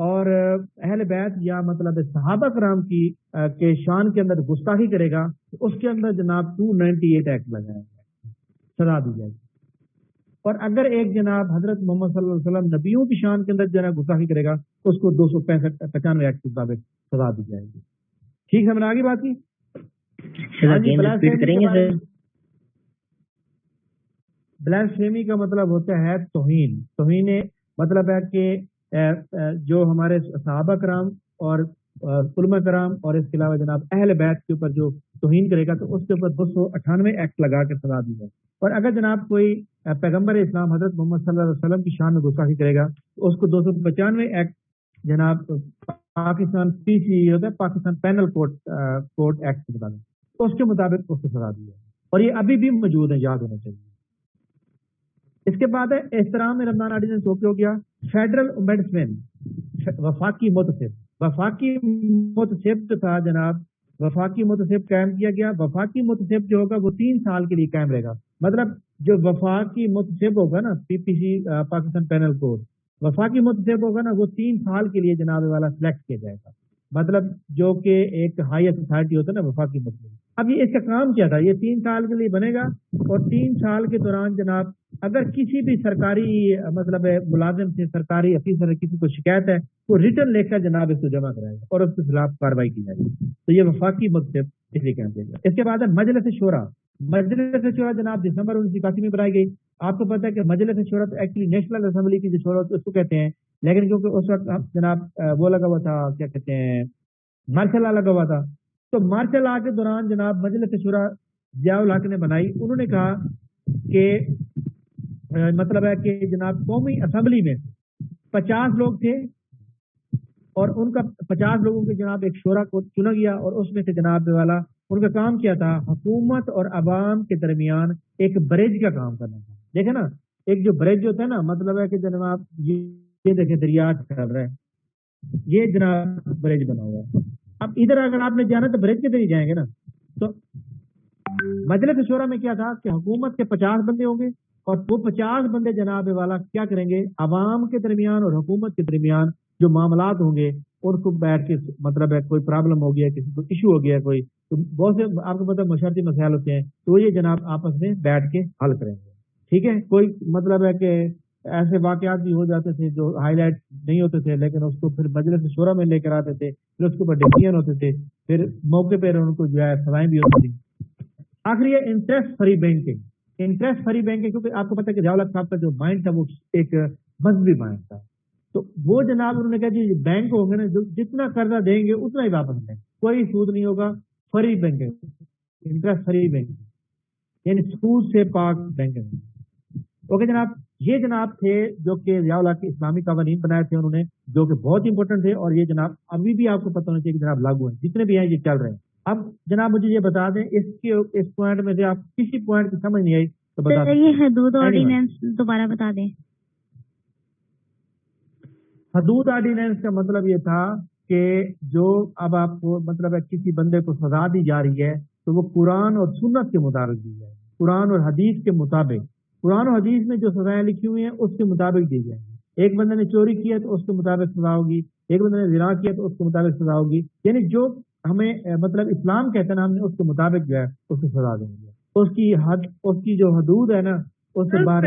اور اہل بیت یا مطلب صحابہ کرام کی کے شان کے اندر گستاخی کرے گا تو اس کے اندر جناب 298 ایکٹ لگائے گا، سزا دی جائے گی۔ اور اگر ایک جناب حضرت محمد صلی اللہ علیہ وسلم نبیوں کی شان کے اندر جناب گستاخی کرے گا اس کو 295 ایکٹ کے مطابق سزا دی جائے گی۔ ٹھیک ہے، میں نے آگے بات کی۔ بلاسفیمی کا مطلب ہوتا ہے توہین۔ توہین مطلب ہے کہ جو ہمارے صحابہ کرام اور علماء کرام اور اس کے علاوہ جناب اہل بیت کے اوپر جو توہین کرے گا تو اس کے اوپر 298 ایکٹ لگا کے سزا دی جائے۔ اور اگر جناب کوئی پیغمبر اسلام حضرت محمد صلی اللہ علیہ وسلم کی شان میں گستاخی کرے گا تو اس کو 295 ایکٹ جناب پاکستان پی سی ہوتا ہے، پاکستان پینل کوڈ ایکٹ کے مطابق اس کے مطابق اس کو سزا دی جائے، اور یہ ابھی بھی موجود ہے، یاد ہونا چاہیے۔ اس کے بعد ہے احترام رمضان آرڈیننس ہو گیا۔ فیڈرل اومبڈسمین، وفاقی متسب، وفاقی متسب جو تھا جناب، وفاقی متسب قائم کیا گیا۔ وفاقی متسب جو ہوگا وہ 3 سال کے لیے قائم رہے گا، مطلب جو وفاقی متسب ہوگا نا پی پی سی پاکستان پینل کوڈ، وفاقی متسب ہوگا نا وہ 3 سال کے لیے جناب والا سلیکٹ کیا جائے گا، مطلب جو کہ ایک ہائیسٹ اتھارٹی ہوتا ہے نا وفاقی متسب۔ اب یہ اس کا کام کیا تھا؟ یہ 3 سال کے لیے بنے گا اور 3 سال کے دوران جناب اگر کسی بھی سرکاری مطلب ملازم سے، سرکاری افیسر سے کسی کو شکایت ہے تو ریٹرن لے کر جناب اس کو جمع کرائے گا اور اس کے خلاف کارروائی کی جائے گی۔ تو یہ وفاقی متسب اس لیے کہتے ہیں۔ اس کے بعد ہے مجلس شورا۔ مجلس شورا جناب دسمبر 1981 میں بنائی گئی۔ آپ کو پتا ہے کہ مجلس شورا تو ایکچولی نیشنل اسمبلی کی جو شورا اس کو کہتے ہیں، لیکن کیونکہ اس وقت جناب وہ لگا ہوا تھا، کیا کہتے ہیں، مارشل لا لگا ہوا تھا، تو مارشل لا کے دوران جناب مجلس شورا ضیاء الحق نے بنائی۔ انہوں نے کہا کہ مطلب ہے کہ جناب قومی اسمبلی میں 50 لوگ تھے اور ان کا 50 لوگوں کے جناب ایک شورا کو چنا گیا، اور اس میں سے جناب والا ان کا کام کیا تھا؟ حکومت اور عوام کے درمیان ایک برج کا کام کرنا تھا۔ دیکھیں نا، ایک جو برج ہوتا ہے نا، مطلب ہے کہ جناب یہ دیکھیں دریا چل رہا ہے، یہ جناب برج بنا ہوا ہے۔ اب ادھر اگر آپ نے جانا تو برج کے ذریعے جائیں گے نا۔ تو مجلس شورا میں کیا تھا کہ حکومت کے 50 بندے ہوں گے اور وہ 50 بندے جناب والا کیا کریں گے؟ عوام کے درمیان اور حکومت کے درمیان جو معاملات ہوں گے ان کو بیٹھ کے، مطلب ہے کوئی پرابلم ہو گیا، کسی کو ایشو ہو گیا کوئی، تو بہت سے آپ کو پتا مشرتی مسائل ہوتے ہیں، تو یہ جناب آپس میں بیٹھ کے حل کریں گے۔ ٹھیک ہے، کوئی مطلب ہے کہ ایسے واقعات بھی ہو جاتے تھے جو ہائی لائٹ نہیں ہوتے تھے، لیکن اس کو پھر مجلس شورا میں لے کر آتے تھے، پھر اس کے اوپر ڈسیزن ہوتے تھے، پھر موقع پہ ان کو جو ہے سزائیں بھی ہوتی تھی۔ آخری ہے interest free banking. Interest free banking, کیونکہ آپ کو پتا ہے کہ ضیاء الحق صاحب کا جو مائنڈ تھا وہ ایک مذہبی مائنڈ تھا، تو وہ جناب انہوں نے کہا جی بینک ہوں گے نا، جتنا قرضہ دیں گے اتنا ہی واپس دیں، کوئی سود نہیں ہوگا، free banking, interest free banking, یعنی سود سے پاک بینکنگ۔ اوکے جناب، یہ جناب تھے جو کہ ضیاء الحق کے اسلامی قوانین بنائے تھے انہوں نے، جو کہ بہت امپورٹنٹ تھے، اور یہ جناب ابھی بھی آپ کو پتہ ہونا چاہیے کہ جناب لاگو ہیں، جتنے بھی ہیں یہ چل رہے ہیں۔ اب جناب مجھے یہ بتا دیں اس پوائنٹ میں سے آپ کسی پوائنٹ کی سمجھ نہیں آئی تو بتا دیں۔ یہ حدود آرڈیننس دوبارہ بتا دیں۔ حدود آرڈیننس کا مطلب یہ تھا کہ جو اب آپ کو مطلب ہے کسی بندے کو سزا دی جا رہی ہے تو وہ قرآن اور سنت کے مطابق دی جائے، قرآن اور حدیث کے مطابق۔ قرآن و حدیث میں جو سزائیں لکھی ہوئی ہیں اس کے مطابق دی جائیں گی۔ ایک بندے نے چوری کی ہے تو اس کے مطابق سزا ہوگی، ایک بندے نے زنا کیا تو اس کے مطابق سزا ہوگی، یعنی جو ہمیں مطلب اسلام کہتے ہیں نا، ہم نے اس کے مطابق جو ہے اس کو سزا دیں گے۔ اس کی حد، اس کی جو حدود ہے نا اس سے باہر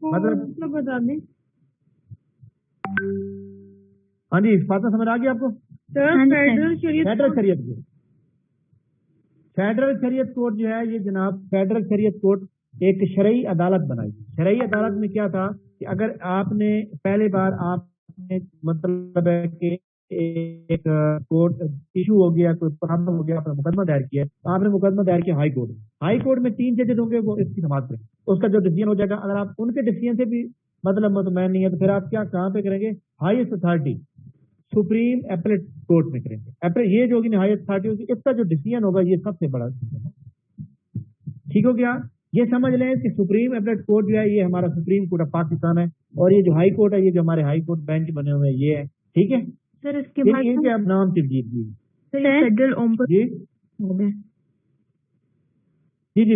مطلب بتا دیں۔ ہاں جی فاطمہ سمجھ آ گئی آپ کو؟ فیڈرل شریعت کوڈ جو ہے یہ جناب فیڈرل شریعت کوڈ ایک شرعی عدالت بنائی۔ شرعی عدالت میں کیا تھا کہ اگر آپ نے پہلی بار آپ نے مطلب ہے کہ ایک کورٹ ایشو ہو گیا، کوئی پرابلم ہو گیا، آپ نے مقدمہ دائر کیا، آپ نے مقدمہ دائر کیا ہائی کورٹ میں، ہائی کورٹ میں 3 ججز ہوں گے، وہ اس کی سماعت کریں گے، اس کا جو ڈیسیژن ہو جائے گا، اگر آپ ان کے ڈیسیژن سے بھی مطلب مطمئن نہیں ہے تو پھر آپ کیا کہاں پہ کریں گے؟ Highest authority supreme applet court میں کریں گے۔ یہ جو ہوگی نا ہائیسٹ اتھارٹی ہوگی، اس کا جو ڈیسیژن ہوگا یہ سب سے بڑا۔ ٹھیک ہو گیا؟ یہ سمجھ لیں کہ سپریم ایپلیٹ کورٹ جو ہے یہ ہمارا سپریم کورٹ آف پاکستان ہے، اور یہ جو ہائی کورٹ ہے یہ جو ہمارے ہائی کورٹ بینچ بنے ہوئے ہیں یہ ہے۔ ٹھیک ہے سر، اس کے بعد اب نام تبدیل کی جی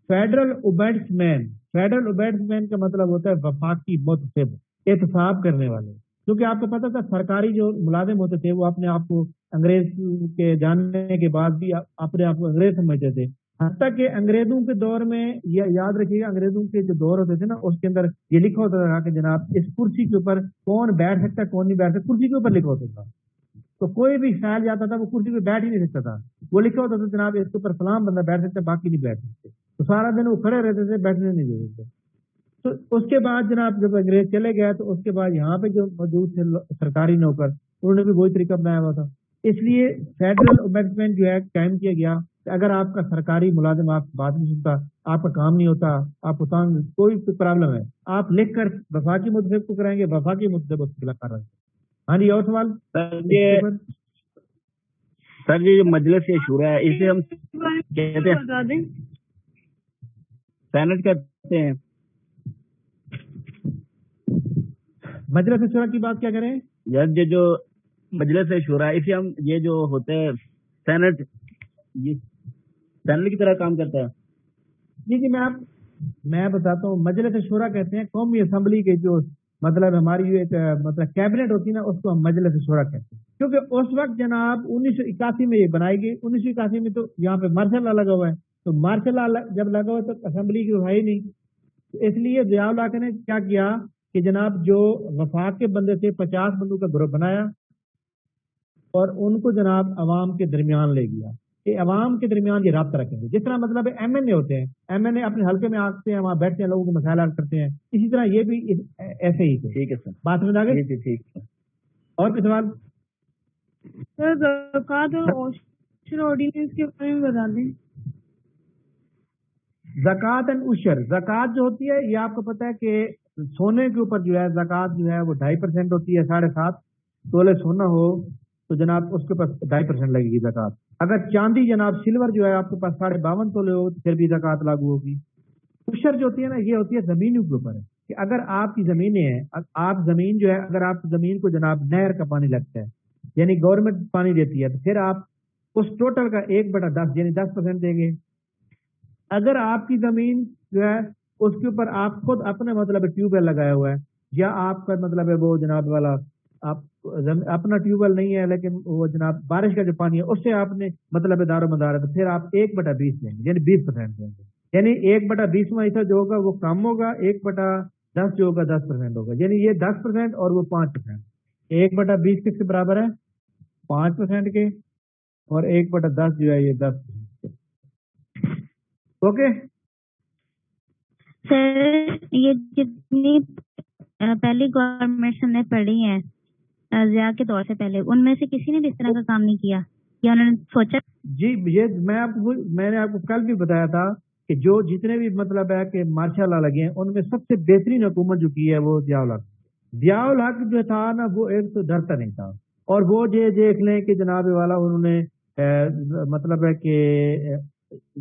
فیڈرل اومبڈسمین۔ فیڈرل اومبڈسمین کا مطلب ہوتا ہے وفاقی متسب، احتساب کرنے والے۔ کیونکہ آپ کو پتا تھا سرکاری جو ملازم ہوتے تھے وہ اپنے آپ کو انگریز کے جاننے کے بعد بھی اپنے آپ کو انگریز سمجھتے تھے. حتیٰ کہ انگریزوں کے دور میں یہ یاد رکھیے گا، انگریزوں کے جو دور ہوتے تھے نا اس کے اندر یہ لکھا ہوتا تھا کہ جناب اس کرسی کے اوپر کون بیٹھ سکتا ہے کون نہیں بیٹھ سکتا، کرسی کے اوپر لکھا ہوتا تھا. تو کوئی بھی خیال جاتا تھا وہ کرسی پہ بیٹھ ہی نہیں سکتا تھا. وہ لکھا ہوتا تھا جناب اس کے اوپر فلاں بندہ بیٹھ سکتا ہے باقی نہیں بیٹھ سکتے. تو سارا دن وہ کھڑے رہتے تھے، بیٹھنے نہیں دیتے تھے. تو اس کے بعد جناب جب انگریز چلے گئے تو اس کے بعد یہاں پہ جو موجود تھے سرکاری نوکر انہوں نے بھی وہی طریقہ بنایا ہوا تھا. اس لیے فیڈرل امبیڈمنٹ جو ہے قائم کیا گیا کہ اگر آپ کا سرکاری ملازم آپ کی بات نہیں سنتا، آپ کا کام نہیں ہوتا، آپ کو کوئی پرابلم ہے، آپ لکھ کر وفاقی متفق کو کرائیں گے، وفاقی متفق کو کر رہے ہیں. ہاں جی، اور سوال؟ سر یہ جو مجلس شورا ہے اسے ہم کہتے ہیں سینٹ کہتے ہیں. مجلس شورا کی بات کیا کریں؟ یہ جو مجلس شورا ہے اسے ہم یہ جو ہوتے ہیں سینٹ، یہ سینٹ کی طرح کام کرتا ہے. جی میں بتاتا ہوں. مجلس شورا کہتے ہیں قومی اسمبلی کے جو مطلب ہماری جو ایک مطلب کیبنٹ ہوتی ہے نا اس کو ہم مجلس شورا کہتے ہیں. کیونکہ اس وقت جناب 1981 میں یہ بنائی گئی. 1981 میں تو یہاں پہ مارشل لا لگا ہوا ہے، تو مارشل لا جب لگا ہوا تو اسمبلی کی ہے ہی نہیں. اس لیے ضیاء الحق نے کیا کیا کہ جناب جو وفاق کے بندے تھے 50 بندوں کا گروپ بنایا اور ان کو جناب عوام کے درمیان لے گیا کہ عوام کے درمیان یہ رابطہ رکھیں گے. جس طرح مطلب ایم این اے ہوتے ہیں، ایم این اے اپنے حلقے میں آتے ہیں، وہاں بیٹھتے ہیں، لوگوں کو مسائل حل کرتے ہیں، اسی طرح یہ بھی ایسے ہی تھے. ٹھیک ہے سر، بات سمجھ آ گئی؟ ٹھیک ہے. اور کوئی سوال؟ سر زکوٰۃ اور عشر آرڈیننس کے بارے میں بتا دیں. زکوٰۃ اینڈ عشر، زکوٰۃ جو ہوتی ہے یہ آپ کو پتا ہے کہ سونے کے اوپر جو ہے زکوٰۃ جو ہے وہ 2.5% ہوتی ہے. 7.5 تولے سونا ہو تو جناب اس کے اوپر 2.5% لگے گی زکوٰۃ. اگر چاندی جناب سلور جو ہے آپ کے پاس 52.5 تولے ہو تو پھر بھی زکوٰۃ لاگو ہوگی. عشر جو ہوتی ہے نا یہ ہوتی ہے زمینوں کے اوپر ہے کہ اگر آپ کی زمینیں ہیں، آپ زمین جو ہے اگر آپ کی زمین کو جناب نہر کا پانی لگتا ہے یعنی گورنمنٹ پانی دیتی ہے تو پھر آپ اس ٹوٹل کا 1/10 یعنی 10% دیں گے. اگر آپ کی زمین جو ہے اس کے اوپر آپ خود اپنے مطلب ٹیوب ویل لگایا ہوا ہے یا آپ کا مطلب ہے وہ جناب والا آپ اپنا ٹیوب ویل نہیں ہے لیکن وہ جناب بارش کا جو پانی ہے اس سے آپ نے مطلب دار و مدار ہے تو پھر آپ 1/20 دیں گے یعنی 20% دیں گے. یعنی 1/20واں حصہ جو ہوگا وہ کم ہوگا، 1/10 جو ہوگا 10% ہوگا. یعنی یہ 10% اور وہ 5%. 1/20 کس کے برابر ہے؟ 5% کے، اور 1/10 جو ہے یہ 10%. اوکے سر یہ جتنی پہلی گورنمنٹس ہم نے پڑھی ہیں ضیاء کے دور سے پہلے ان میں سے کسی نے اس طرح کا کام نہیں کیا یا انہوں نے سوچا؟ جی یہ میں نے آپ کو کل بھی بتایا تھا کہ جو جتنے بھی مطلب ہے کہ مارشل لا لگے ہیں ان میں سب سے بہترین حکومت جو کی ہے وہ ضیاء الحق. ضیاء الحق جو تھا نا وہ ایک تو ڈرتا نہیں تھا، اور وہ یہ دیکھ لیں کہ جناب والا انہوں نے مطلب ہے کہ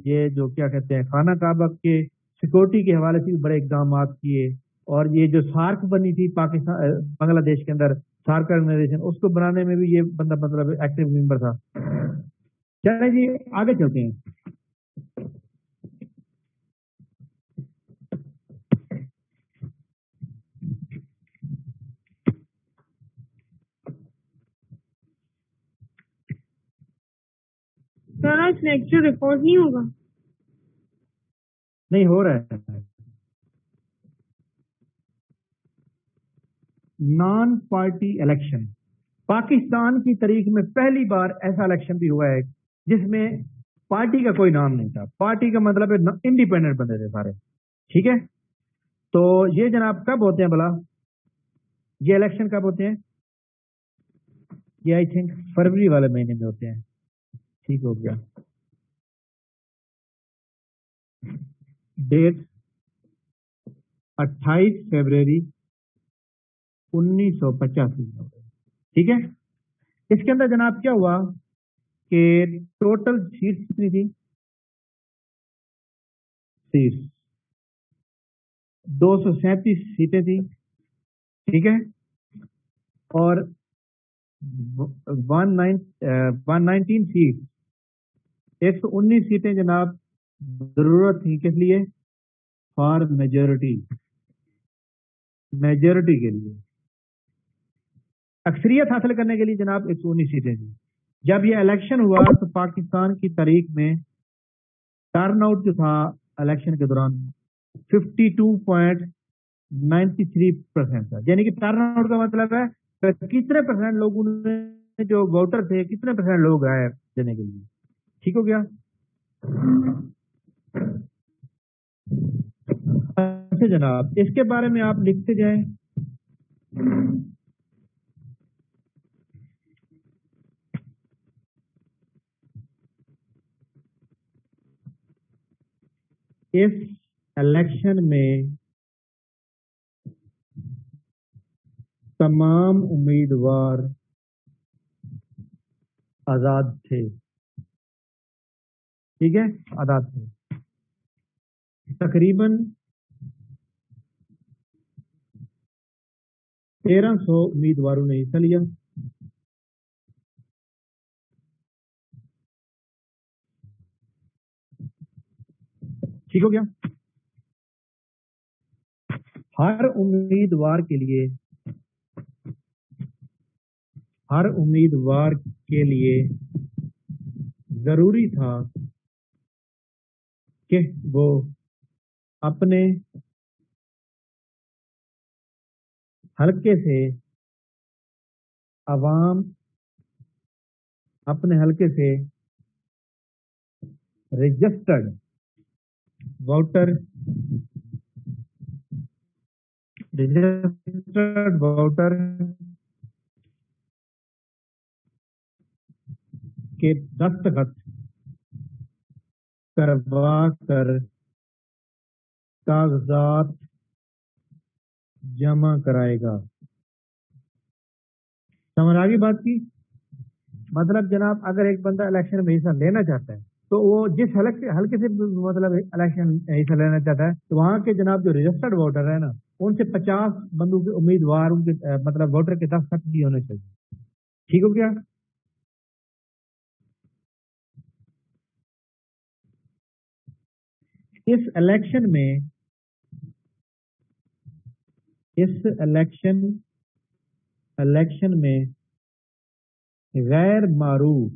یہ جو کیا کہتے ہیں خانہ کعبہ کے سیکورٹی کے حوالے سے بھی بڑے اقدامات کیے، اور یہ جو سارک بنی تھی پاکستان بنگلہ دیش کے اندر سارک آرگنائزیشن اس کو بنانے میں بھی یہ بندہ مطلب ایکٹیو ممبر تھا. چلیں جی آگے چلتے ہیں. سر آج لیکچر ریکارڈ نہیں ہوگا؟ نہیں ہو رہا ہے. نان پارٹی الیکشن، پاکستان کی تاریخ میں پہلی بار ایسا الیکشن بھی ہوا ہے جس میں پارٹی کا کوئی نام نہیں تھا. پارٹی کا مطلب ہے انڈیپینڈنٹ بندے تھے سارے. ٹھیک ہے، تو یہ جناب کب ہوتے ہیں بلا؟ یہ الیکشن کب ہوتے ہیں؟ یہ آئی تھنک فروری والے مہینے میں ہوتے ہیں. ٹھیک ہو گیا. ڈیٹ 28 فروری 1985. ٹھیک ہے، اس کے اندر جناب کیا ہوا کہ ٹوٹل سیٹس کتنی تھی؟ سیٹس 237 سیٹیں تھیں. ٹھیک ہے، اور 119 سیٹ 119 سیٹیں جناب ضرورت تھی کس لیے؟ فار میجورٹی کے لیے. اکثریت حاصل کرنے کے لیے جناب 119 سیٹیں تھیں. جب یہ الیکشن ہوا تو پاکستان کی تاریخ میں ٹرن آؤٹ جو تھا الیکشن کے دوران 52.93% تھا. یعنی کہ ٹرن آؤٹ کا مطلب ہے کتنے پرسنٹ لوگوں نے جو ووٹر تھے کتنے پرسنٹ لوگ آئے دینے کے لیے. ٹھیک ہو گیا. اچھا جناب اس کے بارے میں آپ لکھتے جائیں. اس الیکشن میں تمام امیدوار آزاد تھے. ٹھیک ہے آزاد تھے. تقریباً 1300 امیدواروں نے حصہ لیا. ٹھیک ہو گیا. ہر امیدوار کے لیے ضروری تھا کہ وہ اپنے حلقے سے رجسٹرڈ ووٹر کے دستخط کروا کر کاغذات جمع کرائے گا. سمجھ آ گئی بات کی؟ مطلب جناب اگر ایک بندہ الیکشن میں حصہ لینا چاہتا ہے تو وہ جس حلقے سے مطلب الیکشن حصہ لینا چاہتا ہے تو وہاں کے جناب جو رجسٹرڈ ووٹر ہے نا ان سے 50 بندوں کے امیدوار ان کے مطلب ووٹر کے دستخط بھی ہونے چاہیے. ٹھیک ہو گیا. اس الیکشن میں غیر معروف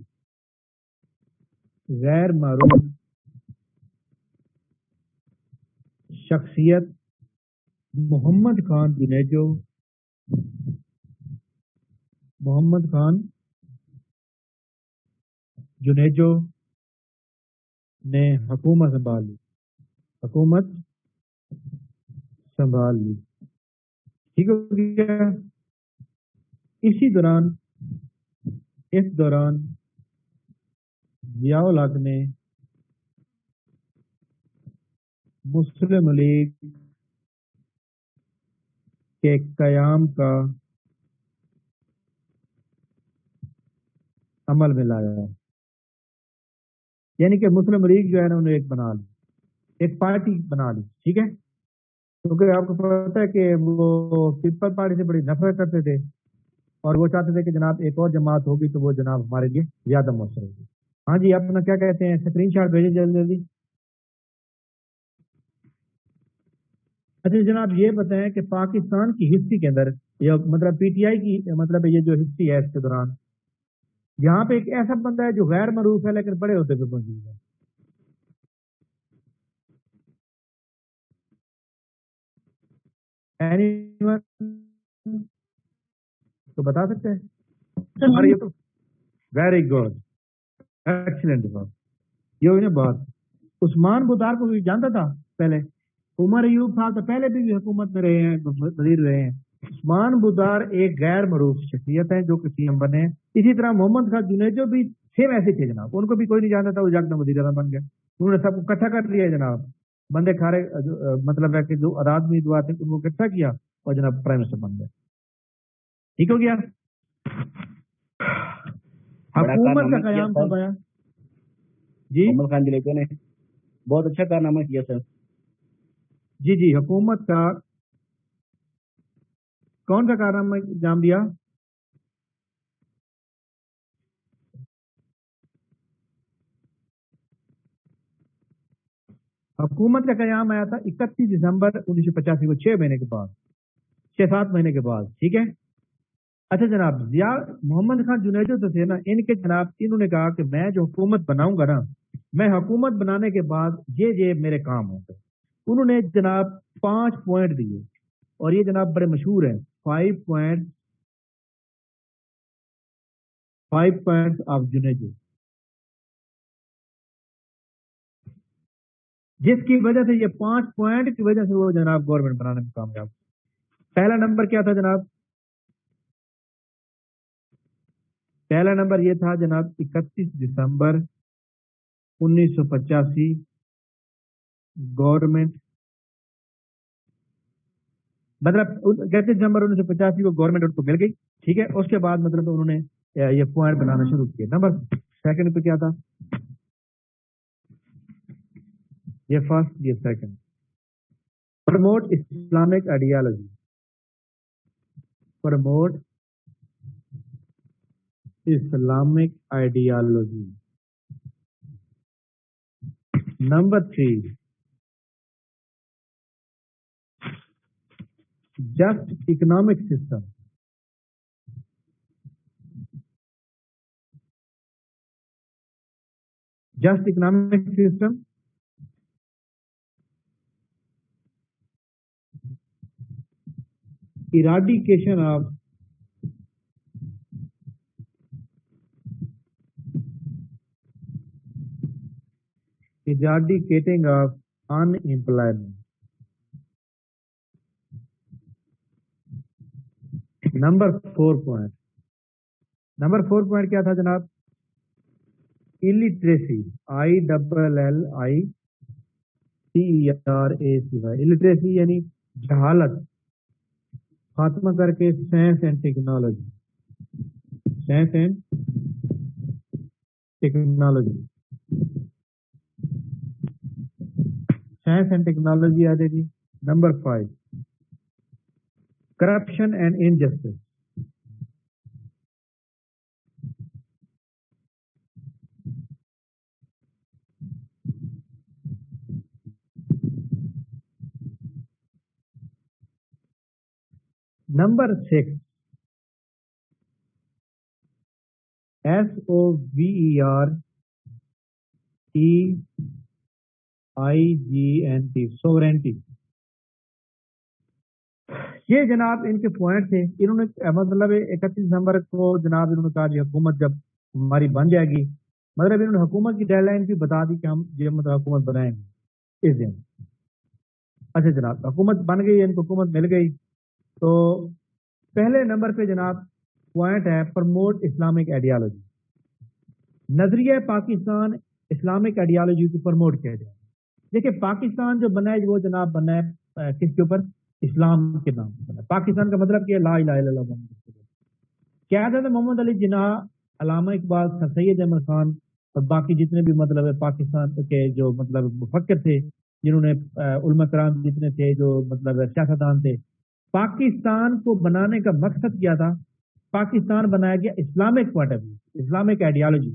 شخصیت محمد خان جنیجو نے حکومت سنبھال لی. ٹھیک ہو گیا. اس دوران ضیاء الحق نے مسلم لیگ کے قیام کا عمل میں لایا. یعنی کہ مسلم لیگ جو ہے نا انہوں نے ایک پارٹی بنا لی. ٹھیک ہے. کیونکہ آپ کو پتا ہے کہ وہ پیپل پارٹی سے بڑی نفرت کرتے تھے اور وہ چاہتے تھے کہ جناب ایک اور جماعت ہوگی تو وہ جناب ہمارے لیے زیادہ مؤثر ہوگی. ہاں جی اپنا کیا کہتے ہیں اسکرین شاٹ بھیجیں جلدی. اچھا جناب یہ بتائیں کہ پاکستان کی ہسٹری کے اندر یا مطلب پی ٹی آئی کی مطلب یہ جو ہسٹری ہے اس کے دوران یہاں پہ ایک ایسا بندہ ہے جو غیر معروف ہے لیکن بڑے عہدے پہ موجود ہے. تو بتا سکتے ہیں؟ Very good excellent. یہ ہوئی نا بات. عثمان بودار کو بھی جانتا تھا پہلے. عمر ایوب صاحب تو پہلے بھی حکومت میں رہے ہیں وزیر رہے ہیں. عثمان بودار ایک غیر معروف شخصیت ہے جو کہ PM بنے. اسی طرح محمد خان جنیجو بھی سیم ایسے تھے جناب. ان کو بھی کوئی نہیں جانتا تھا وہ یکدم وزیر اعظم بن گئے. انہوں نے سب کو اکٹھا کر لیا جناب. بندے کھارے مطلب ہے کہ جو آدمی دعا تھے ان کو اکٹھا کیا اور جناب پرائم منسٹر بن گئے. ٹھیک ہو گیا. حکومت کا قیام کب آیا؟ جی محمد خان جنیجو نے بہت اچھا کارنامہ کیا سر. جی حکومت کا کون سا کارنامہ انجام دیا؟ حکومت کا قیام آیا تھا 31 دسمبر 1985 کو 6 7 مہینے کے بعد. ٹھیک ہے. اچھا جناب، ضیاء محمد خان جنیدو تو تھے نا، ان کے جناب انہوں نے کہا کہ میں جو حکومت بناؤں گا نا، میں حکومت بنانے کے بعد یہ میرے کام ہوں گے. انہوں نے جناب 5 پوائنٹ دیے اور یہ جناب بڑے مشہور ہیں. 5 پوائنٹ آف جنیدو، جس کی وجہ سے یہ 5 پوائنٹ کی وجہ سے وہ جناب گورنمنٹ بنانے میں کامیاب. پہلا نمبر کیا تھا جناب؟ پہلا نمبر یہ تھا جناب 31 دسمبر 1985 گورنمنٹ، مطلب 31 دسمبر 1985 کو گورنمنٹ ان کو مل گئی. ٹھیک ہے، اس کے بعد مطلب انہوں نے یہ پوائنٹ بنانا شروع کیا. نمبر سیکنڈ پہ کیا تھا؟ یہ فرسٹ، یہ second. Promote Islamic ideology. Promote Islamic ideology. Number 3، just economic system. Just economic system. eradication of unemployment. Number 4 point. Number 4 point کیا تھا جناب؟ illiteracy. ILLITERACY. illiteracy یعنی جہالت خاتمہ کر کے science and technology. Science and technology. Science and technology آ جائے گی. Number 5، corruption and injustice. Number 6، SOVEREIGNT. Sovereignty. یہ جناب ان کے پوائنٹ تھے. انہوں نے مطلب 31 دسمبر کو جناب انہوں نے کہا جی حکومت جب ہماری بن جائے گی، مطلب انہوں نے حکومت کی ڈیڈ لائن بھی بتا دی کہ ہم یہ مطلب حکومت بنائیں گے اس دن. اچھا جناب، حکومت بن گئی، ان کو حکومت مل گئی. تو پہلے نمبر پہ جناب پوائنٹ ہے پروموٹ اسلامک آئیڈیالوجی. نظریہ پاکستان اسلامک آئیڈیالوجی کو پروموٹ کیا جائے. دیکھیں پاکستان جو بنا ہے وہ جناب بنا ہے کس کے اوپر؟ اسلام کے نام سے بنا ہے. پاکستان کا مطلب کیا ہے؟ لا الہ الا اللہ محمد رسول اللہ. قیادت محمد علی جناح، علامہ اقبال، سر سید احمد خان اور باقی جتنے بھی مطلب ہے پاکستان کے جو مطلب مفکر تھے، جنہوں نے علماء کرام جتنے تھے جو مطلب سیاستدان تھے، پاکستان کو بنانے کا مقصد کیا تھا؟ پاکستان بنایا گیا Islamic point of view, Islamic ideology.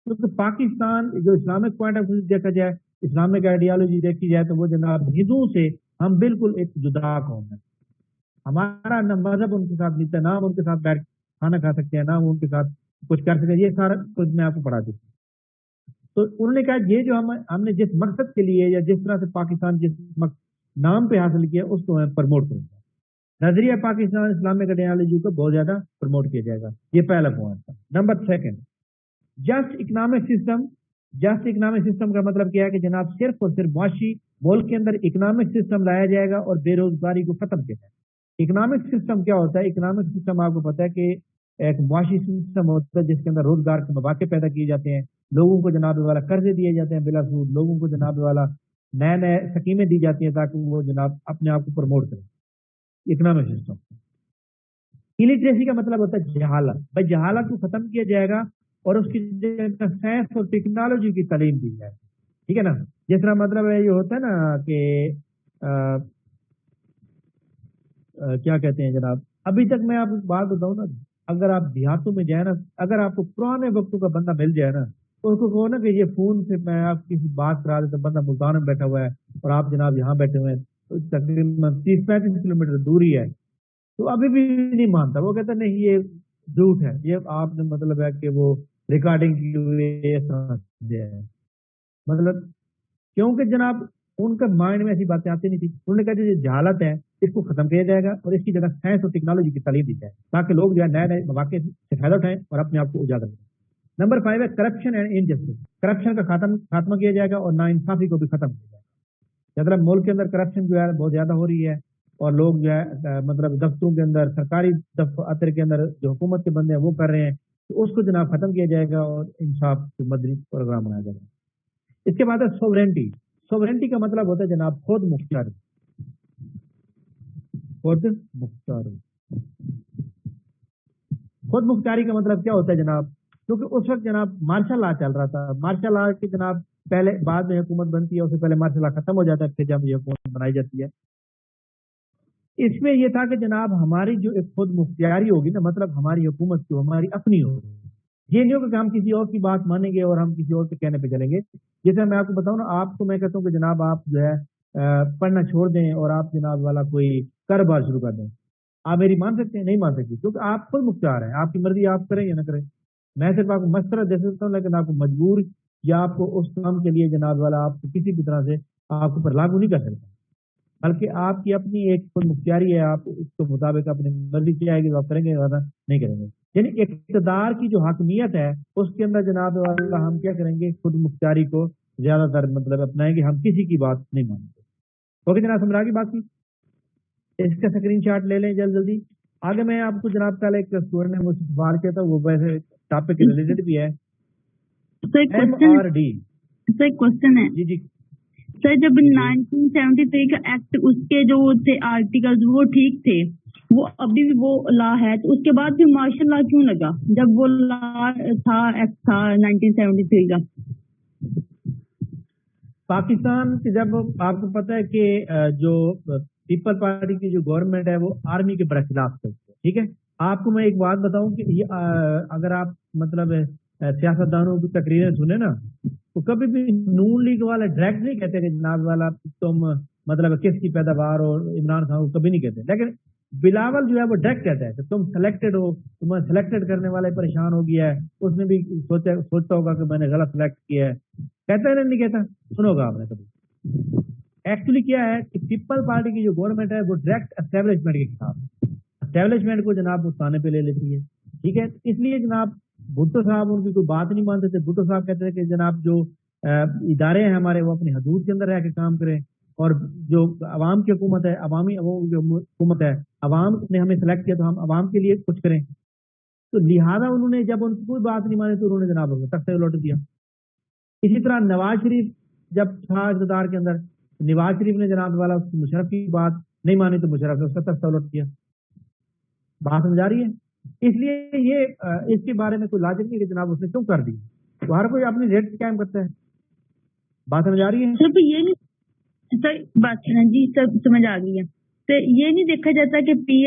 کیونکہ پاکستان جو اسلامک پوائنٹ آف ویو دیکھا جائے، اسلامک آئیڈیالوجی دیکھی جائے تو وہ جناب ہندوؤں سے ہم بالکل ایک جدا قوم ہے. ہمارا نہ مذہب ان کے ساتھ ملتا ہے، نہ ہم ان کے ساتھ بیٹھ کھانا کھا سکتے ہیں، نہ ہم ان کے ساتھ کچھ کر سکتے ہیں. یہ سارا کچھ میں آپ کو پڑھا دیتا ہوں. تو انہوں نے کہا یہ جو ہم نے جس مقصد کے لیے یا جس طرح سے پاکستان جس نام پہ حاصل کیا اس کو میں پروموٹ کروں گا. نظریہ پاکستان اسلامک آئیڈیالوجی کو بہت زیادہ پروموٹ کیا جائے گا. یہ پہلا پوائنٹ تھا. Number 2، just economic system. Just economic system کا مطلب کیا ہے کہ جناب صرف اور صرف معاشی ملک کے اندر اکنامک سسٹم لایا جائے گا اور بے روزگاری کو ختم کیا جائے گا. اکنامک سسٹم کیا ہوتا ہے؟ اکنامک سسٹم آپ کو پتا ہے کہ ایک معاشی سسٹم ہوتا ہے جس کے اندر روزگار کے مواقع پیدا کیے جاتے ہیں، لوگوں کو جناب والا قرضے دیے جاتے ہیں بلا سود، لوگوں کو جناب والا نئے نئے سکیمیں دی جاتی ہیں تاکہ وہ جناب اپنے آپ کو پروموٹ کریں. Economic system. الٹریسی کا مطلب ہوتا ہے جہالت. بھائی جہالت کو ختم کیا جائے گا اور اس کی سائنس اور ٹیکنالوجی کی تعلیم دی جائے. ٹھیک ہے نا؟ جس طرح مطلب ہے یہ ہوتا ہے نا کہ کیا کہتے ہیں جناب، ابھی تک میں آپ کو بات بتاؤں نا، اگر آپ دیہاتوں میں جائیں نا، اگر آپ کو پرانے وقتوں کا بندہ مل جائے نا تو اس کو کہو نا کہ یہ فون سے میں آپ کسی بات کرا دیتا، بندہ ملتان میں بیٹھا ہوا ہے اور آپ جناب یہاں بیٹھے ہوئے ہیں، تو تقریباً 30-35 کلومیٹر دوری ہے. تو ابھی بھی نہیں مانتا, وہ کہتا نہیں یہ جھوٹ ہے, یہ آپ نے مطلب ہے کہ وہ ریکارڈنگ کی ہوئی ہے. مطلب کیونکہ جناب ان کے مائنڈ میں ایسی باتیں آتی نہیں تھی, انہوں نے کہا جو جہالت ہے اس کو ختم کیا جائے گا اور اس کی جگہ سائنس اور ٹیکنالوجی کی تعلیم دی جائے تاکہ لوگ جو ہے نئے نئے مواقع سے فائدہ اٹھائیں اور اپنے آپ کو اجاگر کریں. نمبر 5 ہے کرپشن اینڈ انجسٹس. کرپشن کا خاتمہ کیا جائے گا اور ناانصافی کو بھی ختم کیا جائے گا. مطلب ملک کے اندر کرپشن جو ہے بہت زیادہ ہو رہی ہے اور لوگ جو ہے مطلب دفتروں کے اندر, سرکاری دفاتر کے اندر جو حکومت کے بندے ہیں وہ کر رہے ہیں, تو اس کو جناب ختم کیا جائے گا اور انصاف مدنی پروگرام بنایا جائے گا. اس کے بعد ہے سوورینٹی. سوورینٹی کا مطلب ہوتا ہے جناب خود مختاری. خود مختاری, خود مختاری کا مطلب کیا ہوتا ہے جناب, کیونکہ اس وقت جناب مارشل لا چل رہا تھا. مارشل لا کی جناب پہلے بعد میں حکومت بنتی ہے, اس سے پہلے مارشل لا ختم ہو جاتا ہے, پھر جب یہ حکومت بنائی جاتی ہے. اس میں یہ تھا کہ جناب ہماری جو ایک خود مختاری ہوگی نا, مطلب ہماری حکومت جو ہماری اپنی ہوگی. یہ نہیں ہوگا کہ ہم کسی اور کی بات مانیں گے اور ہم کسی اور کے کہنے پہ چلیں گے. جیسے میں آپ کو بتاؤں نا, آپ کو میں کہتا ہوں کہ جناب آپ جو ہے پڑھنا چھوڑ دیں اور آپ جناب والا کوئی کاروبار شروع کر دیں, آپ میری مان سکتے ہیں؟ نہیں مان سکتے, کیونکہ آپ خود مختار ہیں, آپ کی مرضی آپ کریں یا نہ کریں. میں صرف آپ کو مشورہ دے سکتا ہوں, لیکن آپ کو مجبور یا آپ کو اس کام کے لیے جناب والا آپ کو کسی بھی طرح سے آپ کے اوپر لاگو نہیں کر سکتا, بلکہ آپ کی اپنی ایک خود مختاری ہے. آپ اس کے مطابق اپنی مرضی کی آئے گی تو آپ کریں گے ورنہ نہیں کریں گے. یعنی اقتدار کی جو حاکمیت ہے اس کے اندر جناب والا ہم کیا کریں گے, خود مختاری کو زیادہ تر مطلب اپنائیں گے, ہم کسی کی بات نہیں مانیں گے. اوکے جناب, سمجھا کی بات کی. اس کا اسکرین شاٹ لے لیں جلدی. آگے میں آپ کو جناب کل ایک اسٹوڈنٹ نے مجھ سے سوال کیا تھا, وہ ویسے ٹاپک کے ریلیٹڈ بھی ہے. MRD. سر ایک کوشچن ہے. جی جی سر جب 1973 کا ایکٹ اس کے جو تھے آرٹیکل وہ ٹھیک تھے, وہ ابھی بھی وہ لا ہے, تو اس کے بعد بھی مارشل لا کیوں لگا جب وہ لا تھا, ایکٹ تھا 1973 کا؟ پاکستان کے جب آپ کو پتا ہے کہ جو پیپل پارٹی کی جو گورنمنٹ ہے وہ آرمی کے برخلاف چلتی ہے, ٹھیک ہے. آپ کو میں ایک بات بتاؤں کہ یہ اگر آپ مطلب سیاستدانوں کی تقریریں سنیں نا, تو کبھی بھی نون لیگ والے ڈائریکٹ نہیں کہتے کہ جناب والا تم مطلب کس کی پیداوار, اور عمران خان کو کبھی نہیں کہتے. لیکن بلاول جو ہے وہ ڈائریکٹ کہتا ہے کہ تم سلیکٹڈ ہو, تمہیں سلیکٹڈ کرنے والے پریشان ہو گیا ہے, اس نے بھی سوچتا ہوگا کہ میں نے غلط سلیکٹ کیا ہے. کہتا ہے نہیں کہتا, سنو گا آپ نے کبھی. ایکچولی کیا ہے کہ پیپل پارٹی کی جو گورنمنٹ ہے وہ ڈائریکٹ اسٹیبلشمنٹ کے خلاف ہے. اسٹیبلشمنٹ کو جناب وہ تانے پہ لے لیتی ہے, ٹھیک ہے. اس لیے جناب بھٹو صاحب ان کی کوئی بات نہیں مانتے تھے. بھٹو صاحب کہتے تھے کہ جناب جو ادارے ہیں ہمارے وہ اپنی حدود کے اندر رہ کے کام کریں, اور جو عوام کی حکومت ہے, عوامی وہ جو حکومت ہے, عوام نے ہمیں سلیکٹ کیا تو ہم عوام کے لیے کچھ کریں. تو لہٰذا انہوں نے جب ان کی کوئی بات نہیں مانی تو انہوں نے جناب تختہ لوٹ دیا. اسی طرح نواز شریف جب تھا اقتدار کے اندر, نواز شریف نے جناب والا مشرف کی بات نہیں مانی تو مشرف نے اس کا تختہ لوٹ کیا. بات سمجھا رہی ہے؟ اس لیے یہ اس کے بارے میں کوئی لاجک نہیں کہ جناب اس نے کیوں کر دی, تو ہر کوئی اپنی ریٹ قائم کرتا ہے. بات سمجھ آ رہی ہے؟ سر یہ نہیں سر بات جی سب سمجھ آ گئی ہے. تو یہ نہیں دیکھا جاتا کہ پی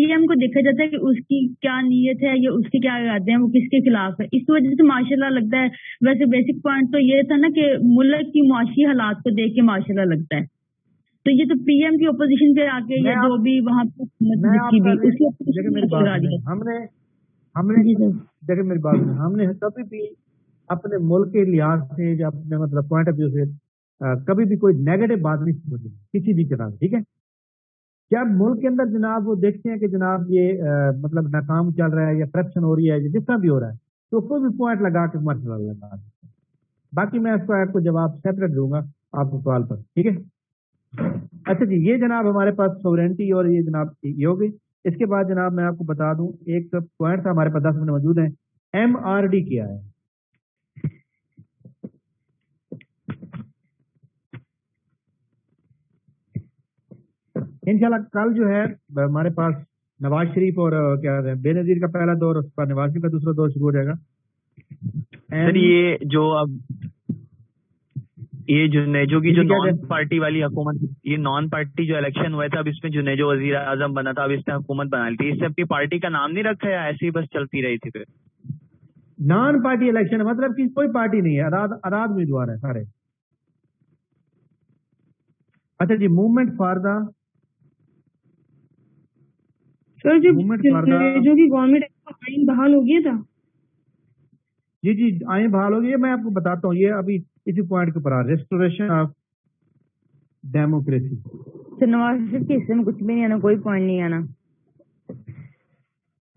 ایم کو دیکھا جاتا ہے کہ اس کی کیا نیت ہے یا اس کے کیا ارادے ہیں, وہ کس کے خلاف ہے. اس وجہ سے ماشاء اللہ لگتا ہے. ویسے بیسک پوائنٹ تو یہ تھا نا کہ ملک کی معاشی حالات کو دیکھ کے ماشاء اللہ لگتا ہے. تو یہ تو پی ایم کی اپوزیشن پہ آ کے یا جو بھی وہاں پہ دیکھیں میری بات میں, ہم نے کبھی بھی اپنے ملک کے لحاظ سے یا اپنے مطلب پوائنٹ آف ویو سے کبھی بھی کوئی نیگیٹو بات نہیں سوچی کسی بھی طرح, ٹھیک ہے. جب ملک کے اندر جناب وہ دیکھتے ہیں کہ جناب یہ مطلب ناکام چل رہا ہے یا کرپشن ہو رہی ہے یا جس طرح بھی ہو رہا ہے, تو کوئی بھی پوائنٹ لگا کے مسئلہ لگا دیتے ہیں. باقی میں اس کو آپ کو جواب سیپریٹ دوں گا آپ کو سوال پر, ٹھیک ہے. اچھا جی, یہ جناب ہمارے پاس سوورینٹی اور یہ جناب یہ ہوگی. اس کے بعد جناب میں آپ کو بتا دوں ایک پوائنٹ تھا ہمارے پاس 10 منٹ موجود ہیں. MRD کیا ہے؟ انشاءاللہ کل جو ہے ہمارے پاس نواز شریف اور کیا کہتے ہیں بے نظیر کا پہلا دور, اس پر نواز شریف کا دوسرا دور شروع ہو جائے گا. سر یہ جو اب یہ جنیجو کی جو نان پارٹی والی حکومت, یہ نان پارٹی جو الیکشن ہوا تھا اب اس میں جنیجو وزیر اعظم بنا تھا, اب اس نے حکومت بنا لی تھی, اس سے اپنی پارٹی کا نام نہیں رکھا یا ایسی بس چلتی رہی تھی؟ پھر نان پارٹی الیکشن مطلب کہ کوئی پارٹی نہیں ہے, اراد امیدوار ہے سارے. اچھا جی, موومنٹ فار دا سر جو موومنٹ فار دا جو کی گورنمنٹ آئین بحال ہو گیا تھا. جی آئیں بحال ہوگی. یہ میں آپ کو بتاتا ہوں, یہ ابھی اسی پوائنٹ کے اوپر آ ریسٹوریشن آف ڈیموکریسی. سر نواز شریف کے حصے میں کچھ بھی نہیں آنا, کوئی پوائنٹ نہیں آنا.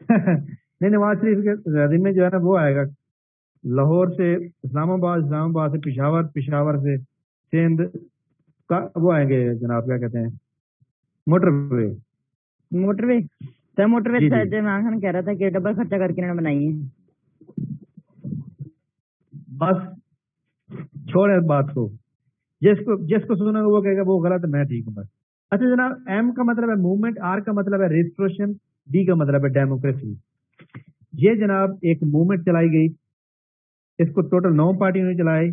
نہیں, نواز شریف کے ذمہ میں جو ہے نا وہ آئے گا لاہور سے اسلام آباد, اسلام آباد سے پشاور, پشاور سے سندھ کا وہ آئیں گے جناب, کیا کہتے ہیں, موٹر وے. موٹر وے سر, موٹر وے جی, سر عمران خان کہہ رہا تھا کہ ڈبل خرچہ کر کے انہوں نے بنائی ہے. بس چھوڑے اس بات کو, جس کو سنا وہ کہے گا وہ غلط ہے, میں ٹھیک ہوں بس. اچھا جناب, ایم کا مطلب ہے موومنٹ, آر کا مطلب ہے ریسٹوریشن, ڈی کا مطلب ہے ڈیموکریسی. یہ جناب ایک موومنٹ چلائی گئی, اس کو ٹوٹل 9 پارٹیوں نے چلائی.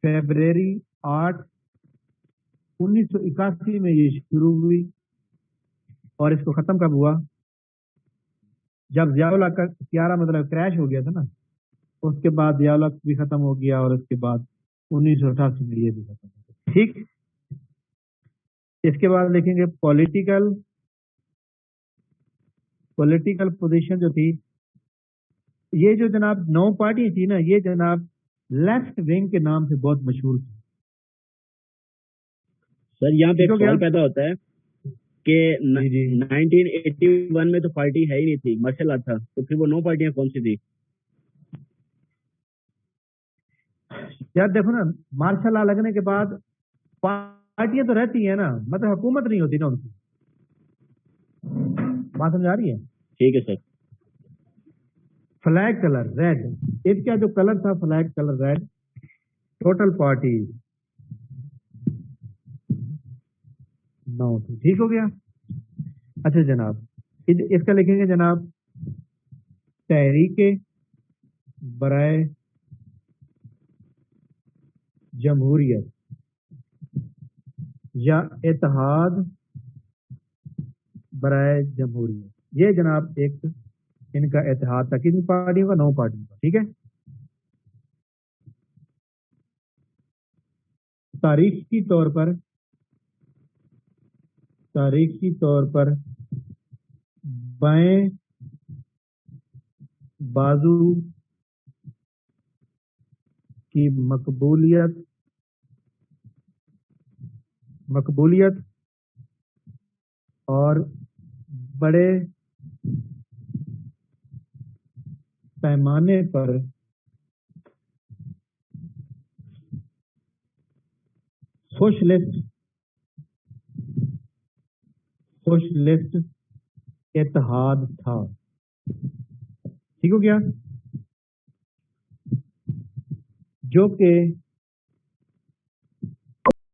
فیبرری 8 1981 میں یہ شروع ہوئی اور اس کو ختم کب ہوا, جب ضیاء اللہ کا 11 مطلب کریش ہو گیا تھا نا, اس کے بعد ضیاء اللہ بھی ختم ہو گیا اور اس کے بعد 1988 میں یہ بھی ختم ہو گیا. ٹھیک, اس کے بعد دیکھیں گے پولیٹیکل پوزیشن جو تھی, یہ جو جناب 9 پارٹی تھی نا, یہ جناب لیفٹ ونگ کے نام سے بہت مشہور تھی. سر یہاں پہ ایک سوال پیدا ہوتا ہے کہ 1981 میں تو پارٹی ہے ہی نہیں تھی, مارشل لا تھا, تو پھر وہ 9 پارٹیاں کون سی تھی؟ یار دیکھو نا, مارشل لا لگنے کے بعد پارٹیاں تو رہتی ہیں نا, مطلب حکومت نہیں ہوتی نا ان کی. بات سمجھ آ رہی ہے؟ ٹھیک ہے سر. فلیگ کلر ریڈ, اس کا جو کلر تھا flag colour red, total party 9 تھی. ٹھیک ہو گیا. اچھا جناب, اس کا لکھیں گے جناب تحریک برائے جمہوریت یا اتحاد برائے جمہوریت. یہ جناب ایک ان کا اتحاد تھا, کتنی پارٹیوں کا, 9 پارٹیوں کا. ٹھیک ہے. تاریخی طور پر بائیں بازو کی مقبولیت اور بڑے پیمانے پر سوشلسٹ اتحاد تھا. ٹھیک ہو گیا, جو کہ